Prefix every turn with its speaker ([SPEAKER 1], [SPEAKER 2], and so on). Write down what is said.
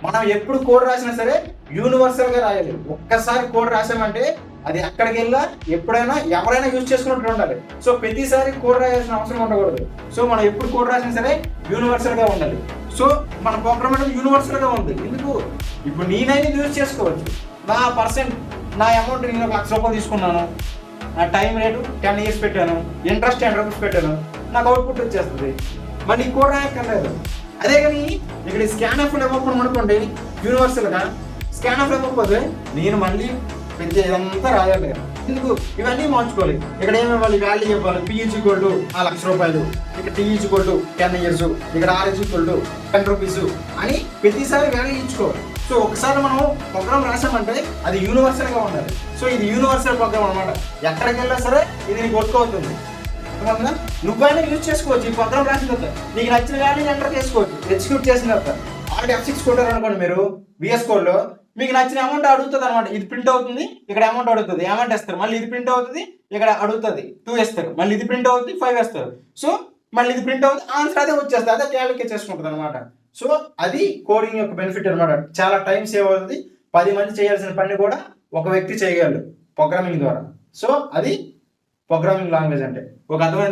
[SPEAKER 1] మనం ఎప్పుడు కోడ్ రాసినా సరే యూనివర్సల్ గా రాయాలి. ఒక్కసారి కోడ్ రాసామంటే అది అక్కడికి వెళ్ళా ఎప్పుడైనా ఎవరైనా యూజ్ చేసుకున్నట్టు ఉండాలి. సో ప్రతిసారి కోడ్ రాయాల్సిన అవసరం ఉండకూడదు. సో మనం ఎప్పుడు కోడ్ రాసినా సరే యూనివర్సల్ గా ఉండాలి. సో మన ప్రోగ్రామ్ అనేది యూనివర్సల్ గా ఉంది. ఎందుకు ఇప్పుడు నేనైనా యూజ్ చేసుకోవచ్చు. నా అమౌంట్ నేను ₹1,00,000 తీసుకున్నాను, నా టైం రేటు 10 years పెట్టాను, ఇంట్రెస్ట్ ₹10 పెట్టాను, నాకు అవుట్పుట్ వచ్చేస్తుంది. మళ్ళీ కోడ్ రాయక్కర్లేదు. అదే కానీ ఇక్కడ స్కాన్ ఆఫ్ ఇవ్వకుండా అనుకోండి, యూనివర్సల్గా స్కాన్ ఆఫ్ ఇవ్వకపోతే నేను మళ్ళీ పెద్ద ఇదంతా రాయాలి. ఎందుకు ఇవన్నీ మార్చుకోవాలి. ఇక్కడ ఏమి ఇవ్వాలి, వాల్యూ ఇవ్వాలి. P ₹1,00,000, ఇక్కడ T 10 years, ఇక్కడ R ₹10 అని ప్రతిసారి వాల్యూ ఇచ్చుకోవాలి. సో ఒకసారి మనం ప్రోగ్రామ్ రాసామంటే అది యూనివర్సల్ గా ఉండాలి. సో ఇది యూనివర్సల్ ప్రోగ్రామ్ అనమాట. ఎక్కడికి వెళ్ళా సరే ఇది నీకు వర్క్ అవుతుంది. నువ్వైనా యూజ్ చేసుకోవచ్చు. ఈ ప్రోగ్రామ్ రాసిన తర్వాత నీకు నచ్చిన వాల్యూ ఎంటర్ చేసుకోవచ్చు. ఎగ్జిక్యూట్ చేసిన తర్వాత ఆల్రెడీ F6 కొట్టారు అనుకోండి మీరు VS Code లో, మీకు నచ్చిన అమౌంట్ అడుగుతుంది అనమాట. ఇది ప్రింట్ అవుతుంది, ఇక్కడ అమౌంట్ అడుగుతుంది, అమౌంట్ వేస్తారు. మళ్ళీ ఇది ప్రింట్ అవుతుంది, ఇక్కడ అడుగుతుంది 2 వేస్తారు. మళ్ళీ ఇది ప్రింట్ అవుతుంది, 5 వేస్తారు. సో మళ్ళీ ఇది ప్రింట్ అవుతుంది, ఆన్సర్ అదే వచ్చేస్తుంది. అదే క్యాలిక్యులేట్ చేసుకుంటుంది అనమాట. సో అది కోడింగ్ యొక్క బెనిఫిట్ అనమాట. చాలా టైం సేవ్ అవుతుంది. 10 మంది చేయాల్సిన పని కూడా ఒక వ్యక్తి చేయగలడు ప్రోగ్రామింగ్ ద్వారా. సో అది ప్రోగ్రామింగ్ లాంగ్వేజ్ అంటే ఒక అర్థమైందా?